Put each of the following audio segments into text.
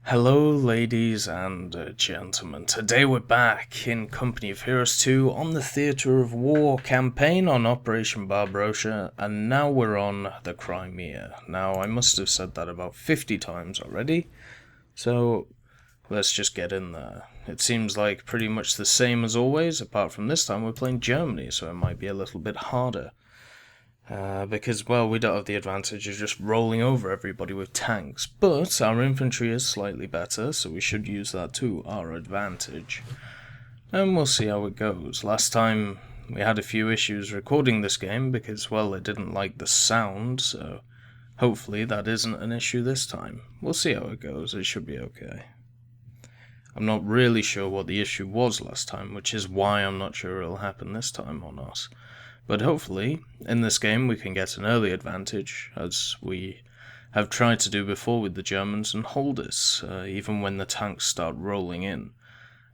Hello ladies and gentlemen, today we're back in company of Heroes 2 on the Theatre of War campaign on Operation Barbarossa, and now we're on the Crimea. Now I must have said that about 50 times already, so let's just get in there. It seems like pretty much the same as always, apart from this time we're playing Germany, so it might be a little bit harder. Because, well, we don't have the advantage of just rolling over everybody with tanks, but our infantry is slightly better, so we should use that to our advantage. And we'll see how it goes. Last time we had a few issues recording this game because, well, it didn't like the sound, so hopefully that isn't an issue this time. We'll see how it goes, it should be okay. I'm not really sure what the issue was last time, which is why I'm not sure it'll happen this time or not. But hopefully, in this game we can get an early advantage, as we have tried to do before with the Germans, and hold us, even when the tanks start rolling in.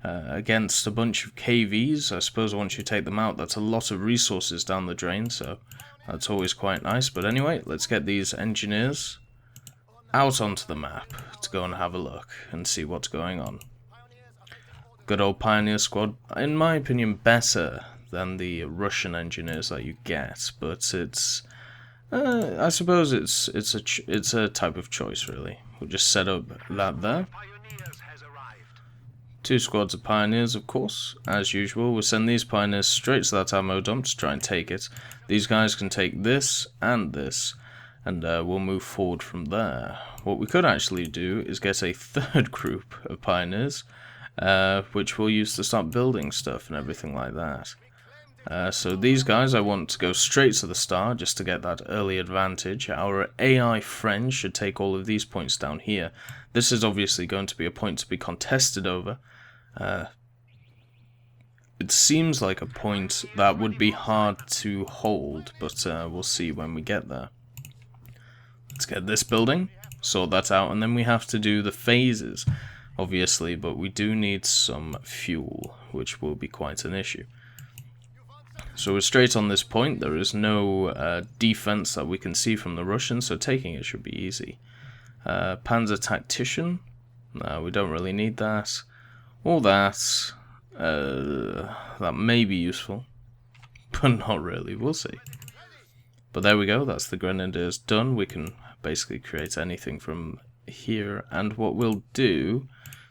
Against a bunch of KVs, I suppose once you take them out, that's a lot of resources down the drain, so that's always quite nice. But anyway, let's get these engineers out onto the map to go and have a look and see what's going on. Good old Pioneer Squad, in my opinion, better than the Russian engineers that you get, but it's I suppose it's a type of choice, really. We'll just set up that there. 2 squads of pioneers, of course, as usual. We'll send these pioneers straight to that ammo dump to try and take it. These guys can take this, and we'll move forward from there. What we could actually do is get a third group of pioneers, which we'll use to start building stuff and everything like that. So these guys I want to go straight to the star just to get that early advantage. Our AI friend should take all of these points down here. This is obviously going to be a point to be contested over. It seems like a point that would be hard to hold, but we'll see when we get there. Let's get this building, sort that out, and then we have to do the phases, obviously, but we do need some fuel, which will be quite an issue. So we're straight on this point. There is no defense that we can see from the Russians, so taking it should be easy. Panzer Tactician, no, we don't really need that. All that, that may be useful, but not really, we'll see. But there we go, that's the Grenadiers done. We can basically create anything from here, and what we'll do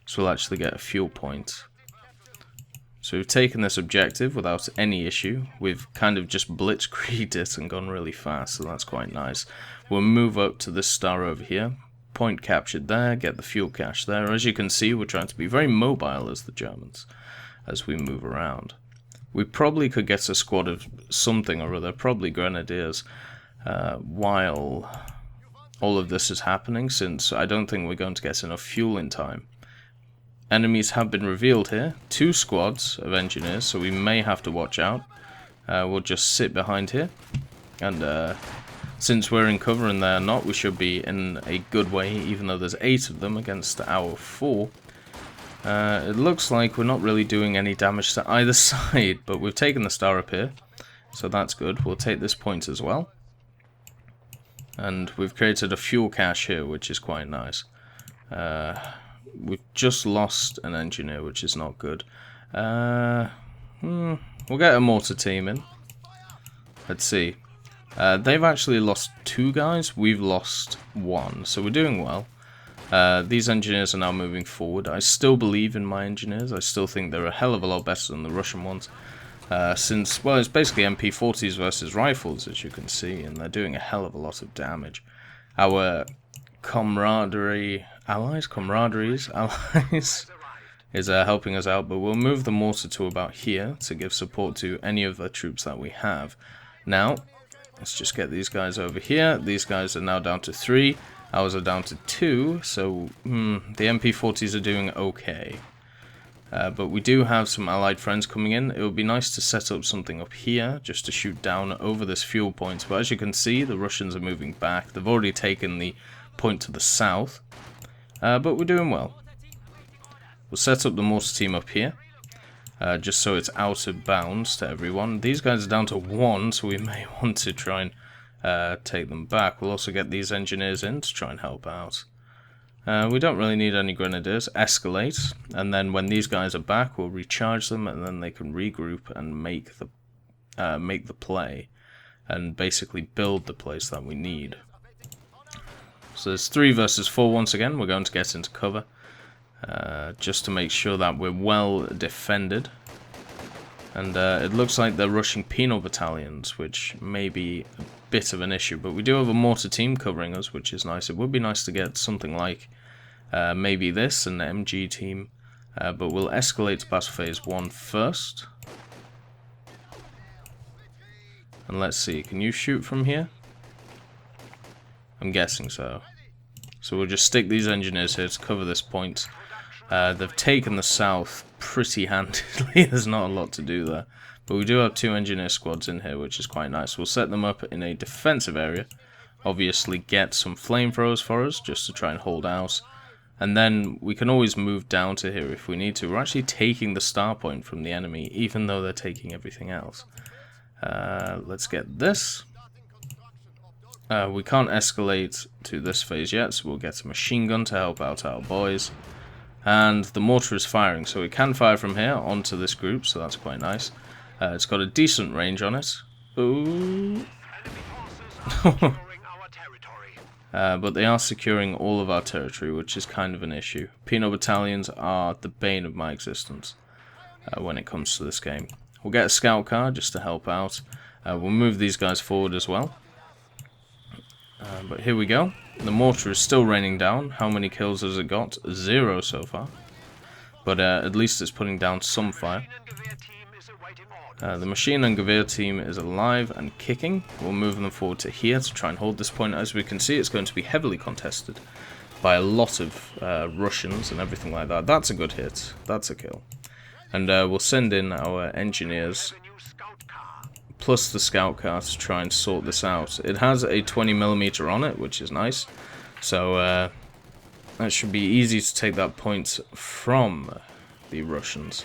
is we'll actually get a fuel point. So we've taken this objective without any issue. We've kind of just blitzkrieged it and gone really fast, so that's quite nice. We'll move up to this star over here. Point captured there, get the fuel cache there. As you can see, we're trying to be very mobile as the Germans as we move around. We probably could get a squad of something or other, probably Grenadiers, while all of this is happening, since I don't think we're going to get enough fuel in time. Enemies have been revealed here, 2 squads of engineers, so we may have to watch out. We'll just sit behind here, and since we're in cover and they're not, we should be in a good way, even though there's 8 of them against our 4. It looks like we're not really doing any damage to either side, but we've taken the star up here, so that's good. We'll take this point as well. And we've created a fuel cache here, which is quite nice. We've just lost an engineer, which is not good. We'll get a mortar team in. Let's see. They've actually lost 2 guys. We've lost 1, so we're doing well. These engineers are now moving forward. I still believe in my engineers. I still think they're a hell of a lot better than the Russian ones. Since, well, it's basically MP40s versus rifles, as you can see, and they're doing a hell of a lot of damage. Our camaraderie is helping us out, but we'll move the mortar to about here to give support to any of the troops that we have. Now, let's just get these guys over here. These guys are now down to 3. Ours are down to 2, so the MP40s are doing okay. But we do have some allied friends coming in. It would be nice to set up something up here, just to shoot down over this fuel point. But as you can see, the Russians are moving back. They've already taken the point to the south. But we're doing well. We'll set up the mortar team up here, just so it's out of bounds to everyone. These guys are down to 1, so we may want to try and take them back. We'll also get these engineers in to try and help out. We don't really need any grenadiers. Escalate, and then when these guys are back, we'll recharge them, and then they can regroup and make the play, and basically build the place that we need. So there's 3 versus 4 once again. We're going to get into cover, just to make sure that we're well defended. And it looks like they're rushing penal battalions, which may be a bit of an issue. But we do have a mortar team covering us, which is nice. It would be nice to get something like maybe this, an MG team. But we'll escalate to battle phase 1 first. And let's see, can you shoot from here? I'm guessing so. So we'll just stick these engineers here to cover this point. They've taken the south pretty handily. There's not a lot to do there. But we do have 2 engineer squads in here, which is quite nice. We'll set them up in a defensive area. Obviously get some flamethrowers for us, just to try and hold out. And then we can always move down to here if we need to. We're actually taking the star point from the enemy, even though they're taking everything else. Let's get this. We can't escalate to this phase yet, so we'll get a machine gun to help out our boys. And the mortar is firing, so it can fire from here onto this group, so that's quite nice. It's got a decent range on it. Ooh. But they are securing all of our territory, which is kind of an issue. Penal battalions are the bane of my existence when it comes to this game. We'll get a scout car just to help out. We'll move these guys forward as well. But here we go. The mortar is still raining down. How many kills has it got? 0 so far. But at least it's putting down some fire. The machine and Gavir team is alive and kicking. We'll move them forward to here to try and hold this point. As we can see, it's going to be heavily contested by a lot of Russians and everything like that. That's a good hit. That's a kill. And we'll send in our engineers plus the scout car to try and sort this out. It has a 20mm on it, which is nice. So that should be easy to take that point from the Russians.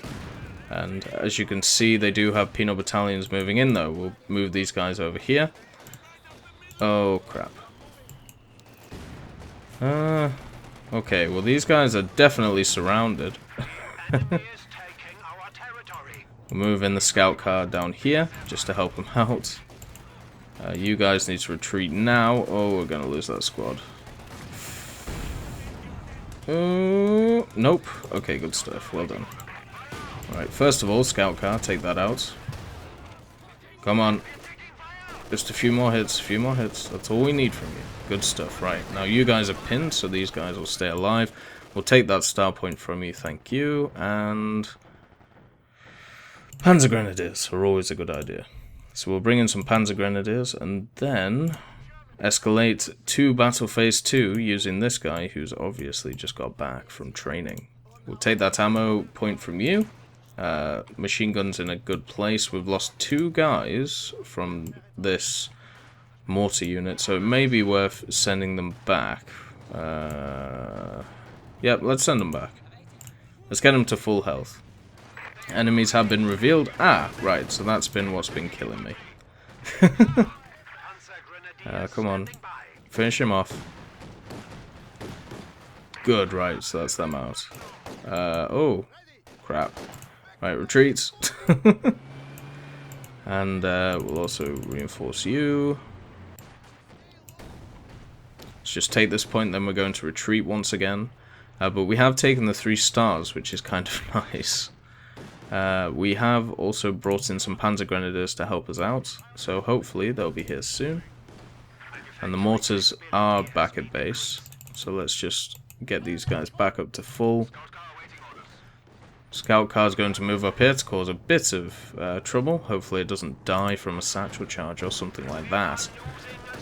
And as you can see, they do have penal battalions moving in though. We'll move these guys over here. Oh crap. Okay, well these guys are definitely surrounded. We'll move in the scout car down here, just to help them out. You guys need to retreat now. Oh, we're going to lose that squad. Nope. Okay, good stuff. Well done. Alright, first of all, scout car, take that out. Come on. Just a few more hits, That's all we need from you. Good stuff. Right, now you guys are pinned, so these guys will stay alive. We'll take that star point from you, thank you. And Panzer Grenadiers are always a good idea. So we'll bring in some Panzer Grenadiers and then escalate to Battle Phase 2 using this guy who's obviously just got back from training. We'll take that ammo point from you. Machine gun's in a good place. We've lost 2 guys from this mortar unit, so it may be worth sending them back. Yep, let's send them back. Let's get them to full health. Enemies have been revealed. Ah, right, so that's been what's been killing me. Come on. Finish him off. Good, right, so that's them out. Oh, crap. Right, retreat. And we'll also reinforce you. Let's just take this point, then we're going to retreat once again. But we have taken the 3 stars, which is kind of nice. We have also brought in some Panzer Grenadiers to help us out, so hopefully they'll be here soon. And the mortars are back at base, so let's just get these guys back up to full. Scout car is going to move up here to cause a bit of trouble. Hopefully it doesn't die from a satchel charge or something like that.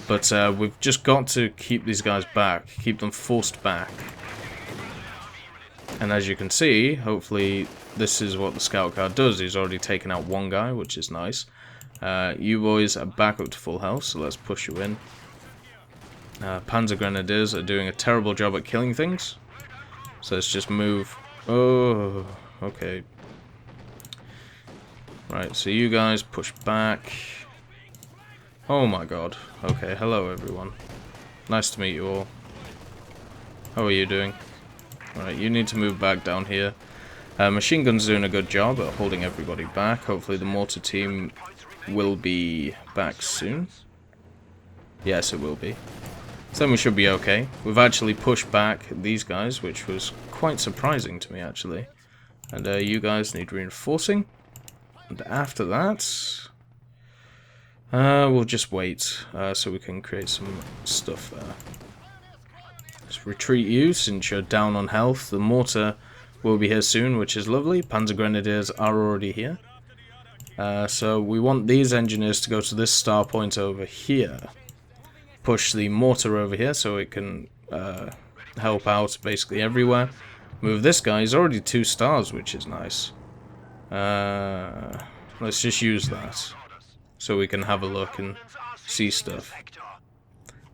But we've just got to keep these guys back, keep them forced back. And as you can see, hopefully this is what the scout car does. He's already taken out 1 guy, which is nice. You boys are back up to full health, so let's push you in. Panzer Grenadiers are doing a terrible job at killing things. So let's just move. Oh, okay. Right, so you guys push back. Oh my god. Okay, hello everyone. Nice to meet you all. How are you doing? Alright, you need to move back down here. Machine gun's doing a good job at holding everybody back. Hopefully the mortar team will be back soon. Yes, it will be. So then we should be okay. We've actually pushed back these guys, which was quite surprising to me, actually. And you guys need reinforcing. And after that, we'll just wait so we can create some stuff there. Let's retreat you since you're down on health. The mortar will be here soon, which is lovely. Panzer Grenadiers are already here. So we want these engineers to go to this star point over here. Push the mortar over here so it can help out basically everywhere. Move this guy. He's already 2 stars, which is nice. Let's just use that so we can have a look and see stuff.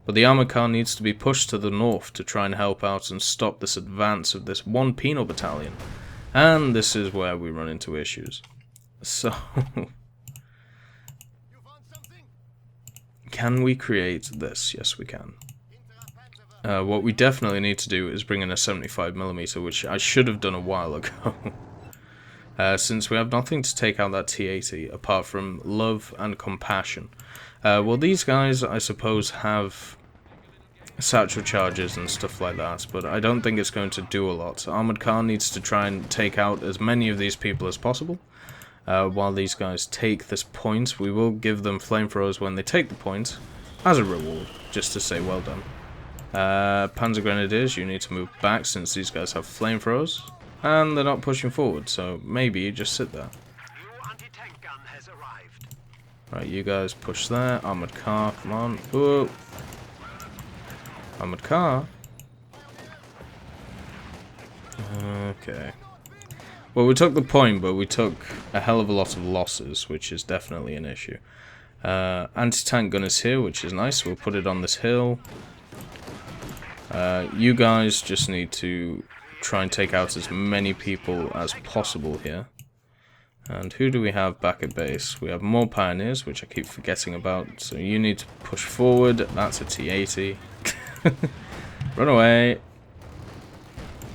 But the armoured car needs to be pushed to the north to try and help out and stop this advance of this 1 penal battalion. And this is where we run into issues. So, can we create this? Yes, we can. What we definitely need to do is bring in a 75mm, which I should have done a while ago. Since we have nothing to take out that T-80 apart from love and compassion. Well, these guys, I suppose, have satchel charges and stuff like that, but I don't think it's going to do a lot. Armoured car needs to try and take out as many of these people as possible. While these guys take this point, we will give them flamethrowers when they take the point, as a reward, just to say well done. Panzer Grenadiers, you need to move back since these guys have flamethrowers, and they're not pushing forward, so maybe you just sit there. Right, you guys push there. Armoured car, come on. Whoa. Armoured car? Okay. Well, we took the point, but we took a hell of a lot of losses, which is definitely an issue. Anti-tank gun is here, which is nice. We'll put it on this hill. You guys just need to try and take out as many people as possible here. And who do we have back at base? We have more pioneers, which I keep forgetting about. So you need to push forward. That's a T-80. Run away.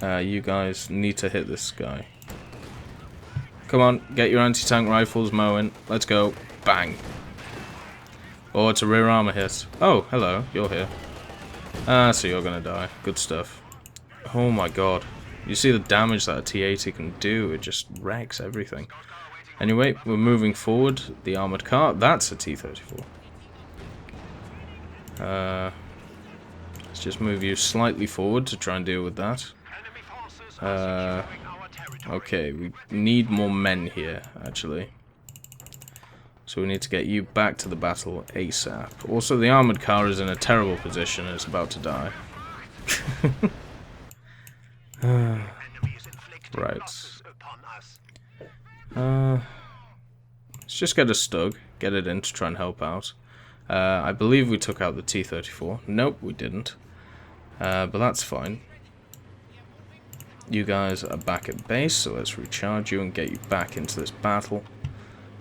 You guys need to hit this guy. Come on, get your anti-tank rifles mowing. Let's go. Bang. Oh, it's a rear armor hit. Oh, hello. You're here. So you're gonna die. Good stuff. Oh my god. You see the damage that a T-80 can do? It just wrecks everything. Anyway, we're moving forward. The armoured car. That's a T-34. Let's just move you slightly forward to try and deal with that. Okay, we need more men here, actually. So we need to get you back to the battle ASAP. Also, the armoured car is in a terrible position and it's about to die. Right. Let's just get a Stug, get it in to try and help out. I believe we took out the T-34. Nope, we didn't. But that's fine. You guys are back at base, so let's recharge you and get you back into this battle.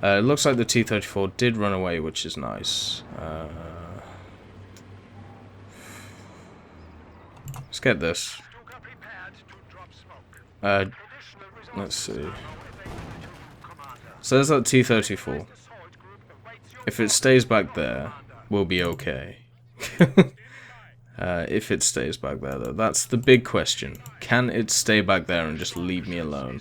It looks like the T-34 did run away, which is nice. Let's get this. Let's see. So there's that T-34. If it stays back there, we'll be okay. If it stays back there, though, that's the big question. Can it stay back there and just leave me alone?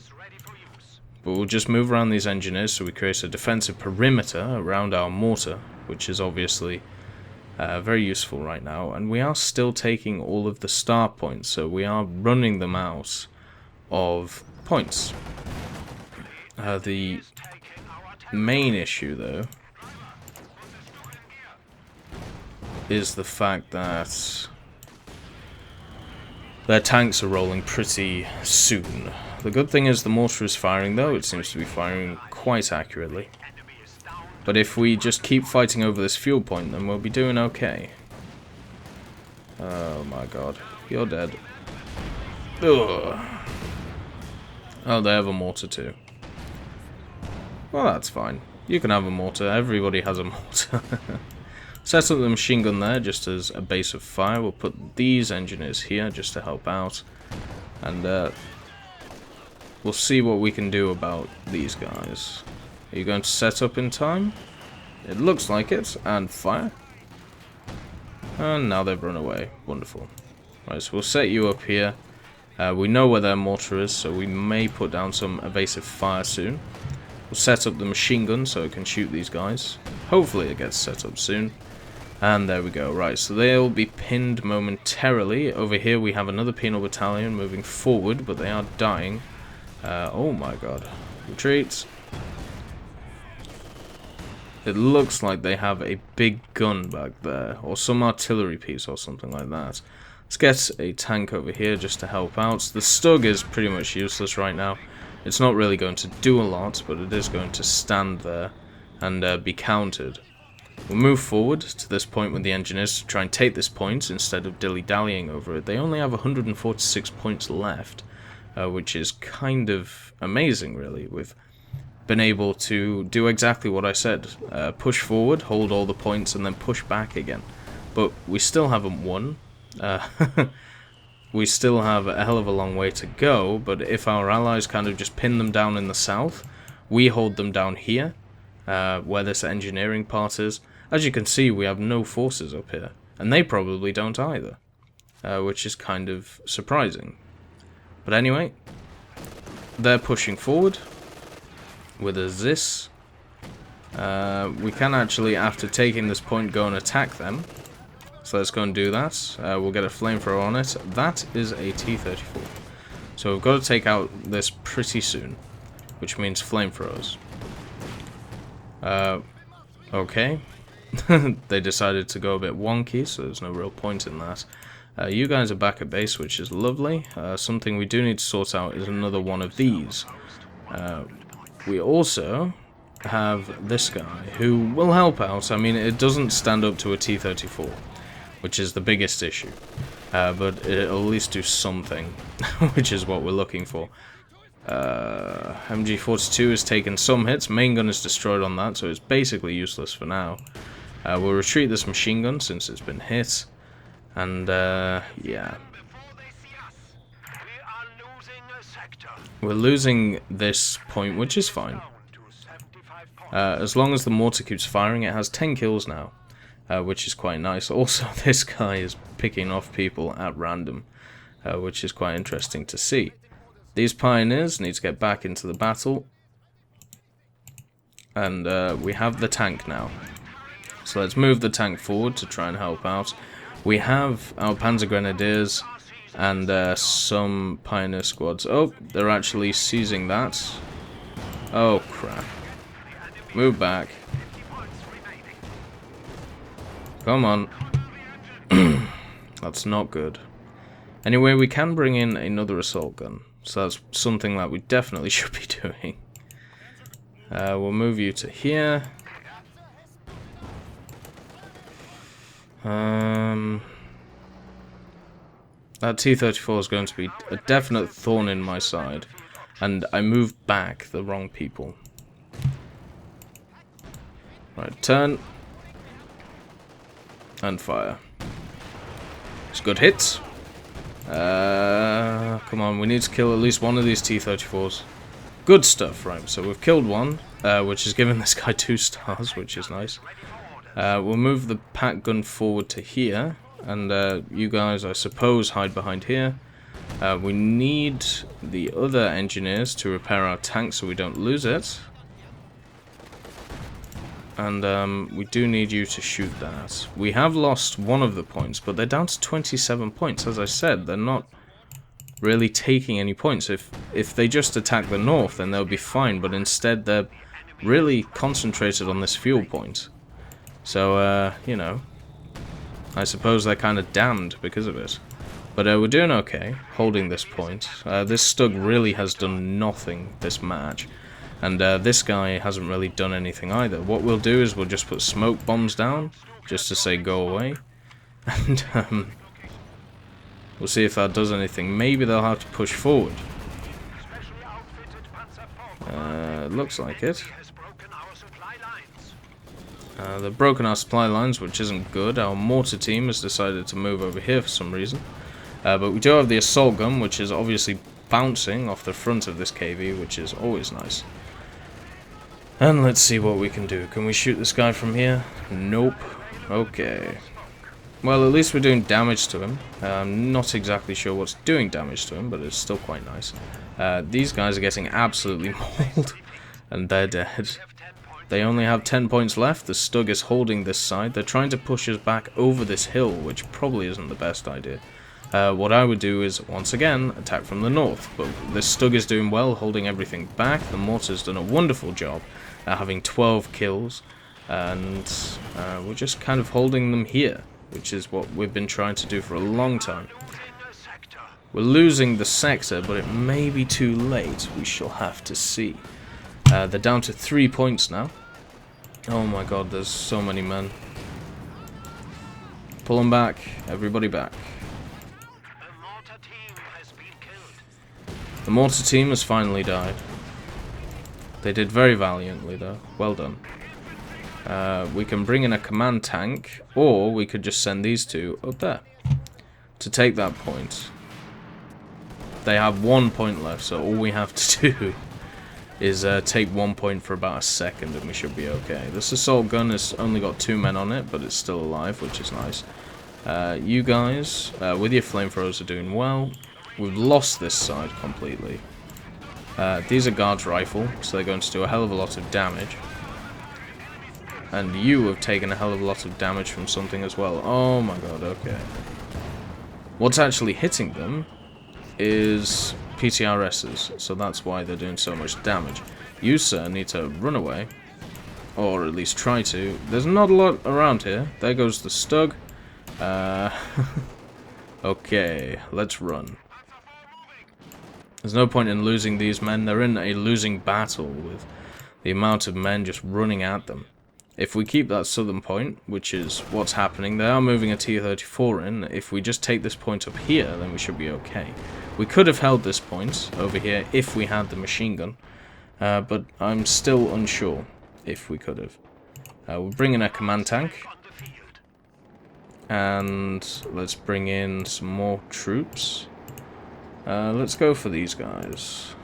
But we'll just move around these engineers so we create a defensive perimeter around our mortar, which is obviously very useful right now. And we are still taking all of the star points, so we are running them out of points. The main issue, though, is the fact that their tanks are rolling pretty soon. The good thing is the mortar is firing, though. It seems to be firing quite accurately. But if we just keep fighting over this fuel point, then we'll be doing okay. Oh my god. You're dead. Ugh. Oh, they have a mortar too. Well, that's fine. You can have a mortar. Everybody has a mortar. Set up the machine gun there just as a base of fire. We'll put these engineers here just to help out. And we'll see what we can do about these guys. Are you going to set up in time? It looks like it. And fire. And now they've run away. Wonderful. Right, so we'll set you up here. We know where their mortar is, so we may put down some evasive fire soon. We'll set up the machine gun so it can shoot these guys. Hopefully it gets set up soon. And there we go. Right, so they'll be pinned momentarily. Over here we have another penal battalion moving forward, but they are dying. Oh my god. Retreat. It looks like they have a big gun back there, or some artillery piece or something like that. Let's get a tank over here just to help out. The Stug is pretty much useless right now. It's not really going to do a lot, but it is going to stand there and be countered. We'll move forward to this point with the engineers to try and take this point instead of dilly-dallying over it. They only have 146 points left, which is kind of amazing, really. We've been able to do exactly what I said. Push forward, hold all the points, and then push back again. But we still haven't won. We still have a hell of a long way to go, but if our allies kind of just pin them down in the south, we hold them down here, where this engineering part is. As you can see, we have no forces up here, and they probably don't either, which is kind of surprising. But anyway, they're pushing forward with a Zis. We can actually, after taking this point, go and attack them. So let's go and do that. We'll get a flamethrower on it. That is a T-34. So we've got to take out this pretty soon, which means flamethrowers. Okay. They decided to go a bit wonky, so there's no real point in that. You guys are back at base, which is lovely. Something we do need to sort out is another one of these. We also have this guy, who will help out. I mean, it doesn't stand up to a T-34. Which is the biggest issue, but it'll at least do something, which is what we're looking for. MG42 has taken some hits, main gun is destroyed on that, so it's basically useless for now. We'll retreat this machine gun since it's been hit, and yeah. We're losing this point, which is fine. As long as the mortar keeps firing, it has 10 kills now. Which is quite nice. Also, this guy is picking off people at random, which is quite interesting to see. These pioneers need to get back into the battle, and we have the tank now. So let's move the tank forward to try and help out. We have our Panzer Grenadiers and some pioneer squads. Oh, they're actually seizing that. Oh, crap. Move back. Come on. That's not good. Anyway, we can bring in another assault gun. So that's something that we definitely should be doing. We'll move you to here. That T-34 is going to be a definite thorn in my side. And I moved back the wrong people. Right, turn. And fire. It's good hits. Come on, we need to kill at least one of these T-34s. Good stuff, right, so we've killed one, which has given this guy 2 stars, which is nice. We'll move the pack gun forward to here, and you guys, I suppose, hide behind here. We need the other engineers to repair our tank so we don't lose it. And we do need you to shoot that. We have lost one of the points, but they're down to 27 points. As I said, they're not really taking any points. If they just attack the north, then they'll be fine, but instead they're really concentrated on this fuel point. So, you know, I suppose they're kind of damned because of it. But we're doing okay, holding this point. This Stug really has done nothing this match. And this guy hasn't really done anything either. What we'll do is we'll just put smoke bombs down, just to say go away. And we'll see if that does anything. Maybe they'll have to push forward. Looks like it. They've broken our supply lines, which isn't good. Our mortar team has decided to move over here for some reason. But we do have the assault gun, which is obviously bouncing off the front of this KV, which is always nice. And let's see what we can do. Can we shoot this guy from here? Nope. Okay. Well, at least we're doing damage to him. I'm not exactly sure what's doing damage to him, but it's still quite nice. These guys are getting absolutely mauled, and they're dead. They only have 10 points left. The Stug is holding this side. They're trying to push us back over this hill, which probably isn't the best idea. What I would do is, once again, attack from the north. But this Stug is doing well, holding everything back. The Mortar's done a wonderful job, having 12 kills. And we're just kind of holding them here, which is what we've been trying to do for a long time. We're losing the sector, but it may be too late. We shall have to see. They're down to 3 points now. Oh my god, there's so many men. Pull them back. Everybody back. The mortar team has finally died. They did very valiantly, though. Well done. We can bring in a command tank, or we could just send these two up there to take that point. They have 1 point left, so all we have to do is take 1 point for about a second, and we should be okay. This assault gun has only got 2 men on it, but it's still alive, which is nice. You guys, with your flamethrowers, are doing well. We've lost this side completely. These are guards rifle, so they're going to do a hell of a lot of damage. And you have taken a hell of a lot of damage from something as well. Oh my god, okay. What's actually hitting them is PTRSs, so that's why they're doing so much damage. You, sir, need to run away, or at least try to. There's not a lot around here. There goes the Stug. Okay, let's run. There's no point in losing these men. They're in a losing battle with the amount of men just running at them. If we keep that southern point, which is what's happening, they are moving a T-34 in. If we just take this point up here, then we should be okay. We could have held this point over here if we had the machine gun, but I'm still unsure if we could have. We'll bring in a command tank, and let's bring in some more troops. Let's go for these guys,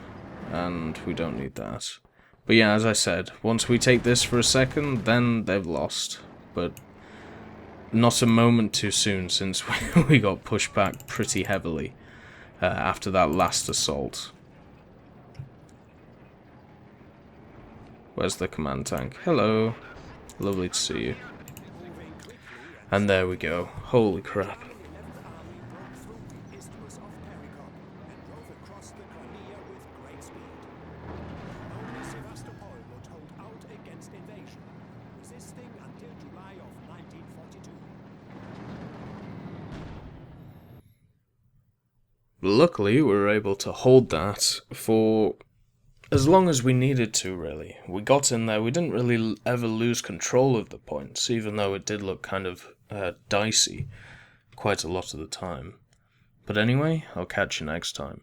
and we don't need that. But yeah, as I said, once we take this for a second, then they've lost. But not a moment too soon, since we got pushed back pretty heavily after that last assault. Where's the command tank? Hello. Lovely to see you. And there we go. Holy crap. Luckily, we were able to hold that for as long as we needed to, really. We got in there. We didn't really ever lose control of the points, even though it did look kind of dicey quite a lot of the time. But anyway, I'll catch you next time.